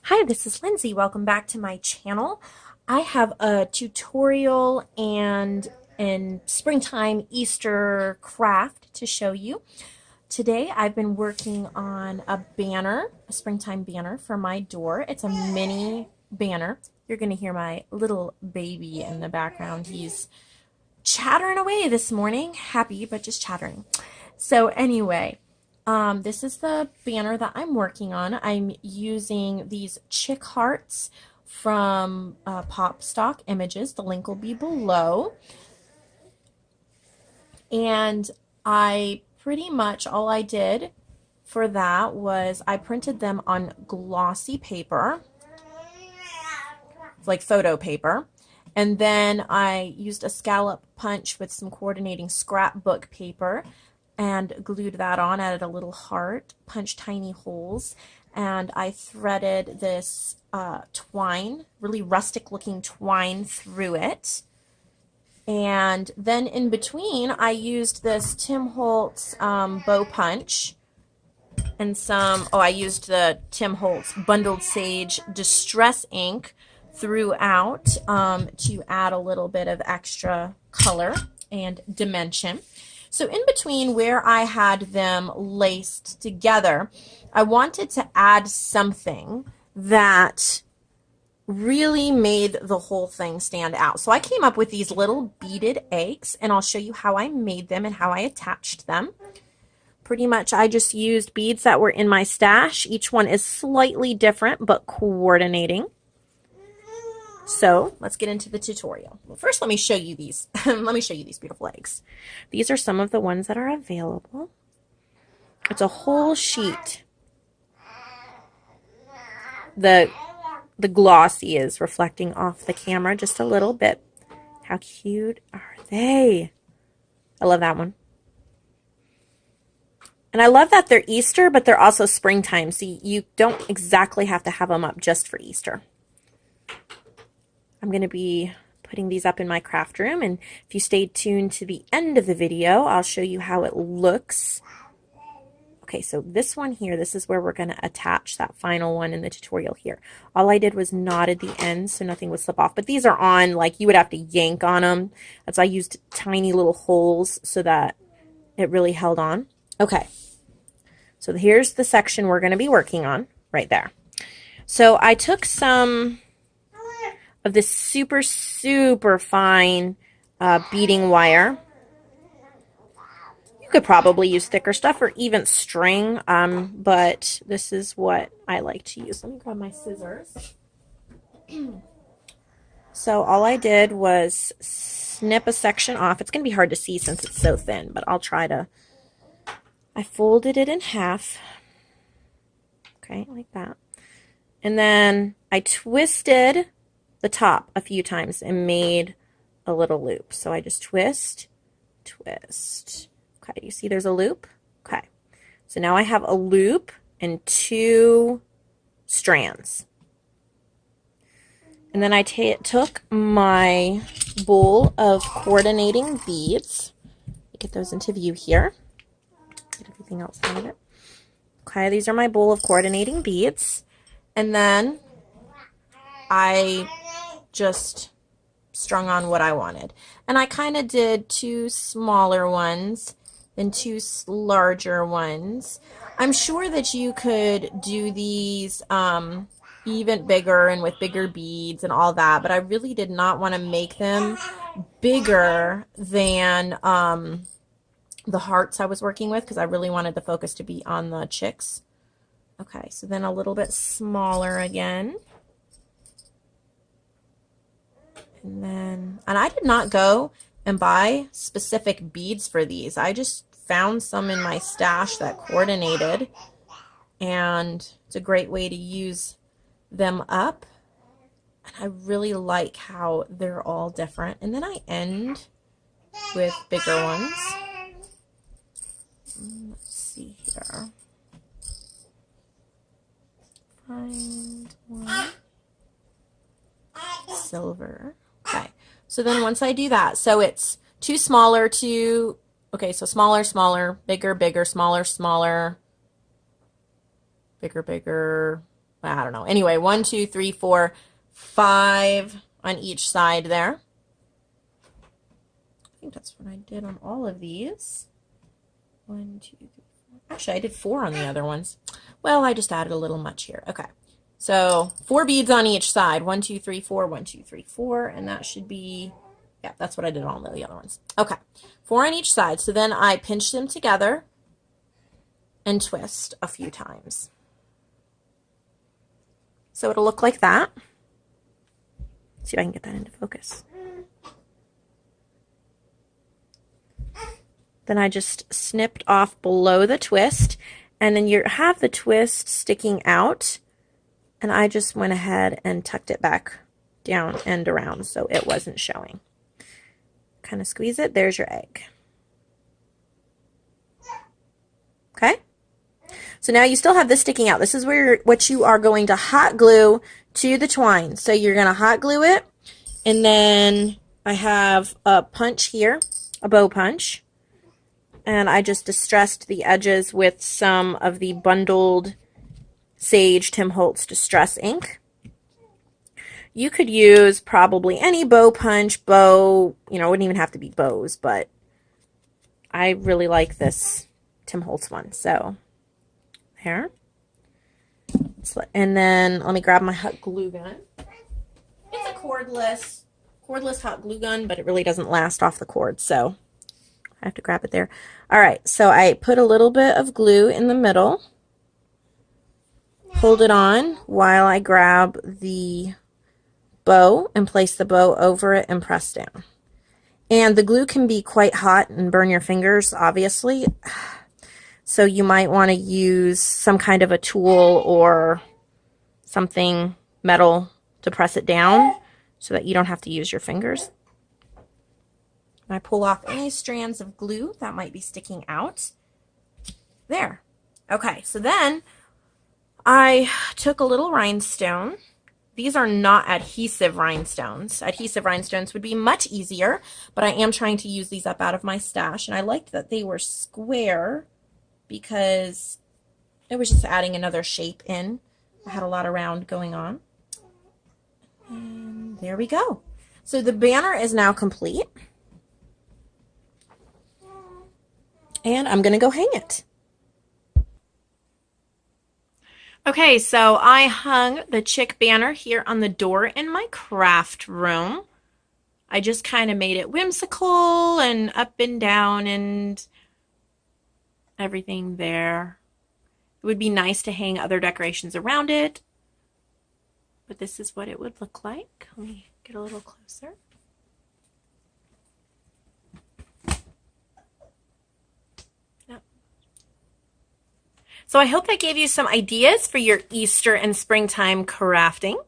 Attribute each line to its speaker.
Speaker 1: Hi, this is Lindsay. Welcome back to my channel. I have a tutorial and springtime Easter craft to show you. Today I've been working on a banner, a springtime banner for my door. It's a mini banner. You're going to hear my little baby in the background. He's chattering away this morning, happy but just chattering. So anyway, this is the banner that I'm working on. I'm using these chick hearts from Pop Stock Images. The link will be below. And I pretty much, all I did for that was I printed them on glossy paper, like photo paper. And then I used a scallop punch with some coordinating scrapbook paper and glued that on, added a little heart, punched tiny holes, and I threaded this twine, really rustic looking twine through it. And then in between, I used this Tim Holtz bow punch and I used the Tim Holtz Bundled Sage Distress ink throughout to add a little bit of extra color and dimension. So in between where I had them laced together, I wanted to add something that really made the whole thing stand out. So I came up with these little beaded eggs, and I'll show you how I made them and how I attached them. Pretty much I just used beads that were in my stash. Each one is slightly different, but coordinating. So let's get into the tutorial. Well, first let me show you these. Let me show you these beautiful eggs. These are some of the ones that are available. It's a whole sheet. The glossy is reflecting off the camera just a little bit. How cute are they? I love that one. And I love that they're Easter, but they're also springtime, so you don't exactly have to have them up just for Easter. I'm going to be putting these up in my craft room, and if you stay tuned to the end of the video, I'll show you how it looks. Okay, so this one here, this is where we're going to attach that final one in the tutorial here. All I did was knotted the ends so nothing would slip off, but these are on, like you would have to yank on them. That's why I used tiny little holes so that it really held on. Okay, so here's the section we're going to be working on right there. So I took some of this super, super fine beading wire. You could probably use thicker stuff or even string, but this is what I like to use. Let me grab my scissors. So all I did was snip a section off. It's going to be hard to see since it's so thin, but I'll try to. I folded it in half. Okay, like that. And then I twisted the top a few times and made a little loop. So I just twist, twist. Okay, you see there's a loop? Okay, so now I have a loop and two strands. And then I took my bowl of coordinating beads. Get those into view here. Get everything else out of it. Okay, these are my bowl of coordinating beads. And then I just strung on what I wanted. And I kind of did two smaller ones, then two larger ones. I'm sure that you could do these even bigger and with bigger beads and all that, but I really did not want to make them bigger than the hearts I was working with because I really wanted the focus to be on the chicks. Okay, so then a little bit smaller again. And I did not go and buy specific beads for these. I just found some in my stash that coordinated, and it's a great way to use them up. And I really like how they're all different. And then I end with bigger ones. Let's see here. Find one. Silver. Okay, so then once I do that, so it's two smaller, two, okay, so smaller, smaller, bigger, bigger, smaller, smaller, bigger, bigger, I don't know. Anyway, 1, 2, 3, 4, 5 on each side there. I think that's what I did on all of these. 1, 2, 3, 4. Actually, I did 4 on the other ones. Well, I just added a little much here. Okay. So 4 beads on each side. 1, 2, 3, 4, 1, 2, 3, 4. And that should be, yeah, that's what I did on the other ones. Okay. 4 on each side. So then I pinch them together and twist a few times. So it'll look like that. Let's see if I can get that into focus. Then I just snipped off below the twist, and then you have the twist sticking out, and I just went ahead and tucked it back down and around so it wasn't showing. Kind of squeeze it. There's your egg. Okay? So now you still have this sticking out. This is where what you are going to hot glue to the twine. So you're going to hot glue it, and then I have a punch here, a bow punch, and I just distressed the edges with some of the bundled Sage Tim Holtz Distress ink. You could use probably any bow punch, bow, you know, it wouldn't even have to be bows, but I really like this Tim Holtz one, so there. And then let me grab my hot glue gun. It's a cordless hot glue gun, but it really doesn't last off the cord, so I have to grab it there. All right, so I put a little bit of glue in the middle, hold it on while I grab the bow and place the bow over it and press down. And the glue can be quite hot and burn your fingers, obviously. So you might want to use some kind of a tool or something metal to press it down so that you don't have to use your fingers. And I pull off any strands of glue that might be sticking out. There. Okay, so then I took a little rhinestone. These are not adhesive rhinestones. Adhesive rhinestones would be much easier, but I am trying to use these up out of my stash, and I liked that they were square because it was just adding another shape in. I had a lot of round going on. And there we go. So the banner is now complete. And I'm going to go hang it. Okay, so I hung the chick banner here on the door in my craft room. I just kind of made it whimsical and up and down and everything there. It would be nice to hang other decorations around it, but this is what it would look like. Let me get a little closer. Yep. So I hope that gave you some ideas for your Easter and springtime crafting.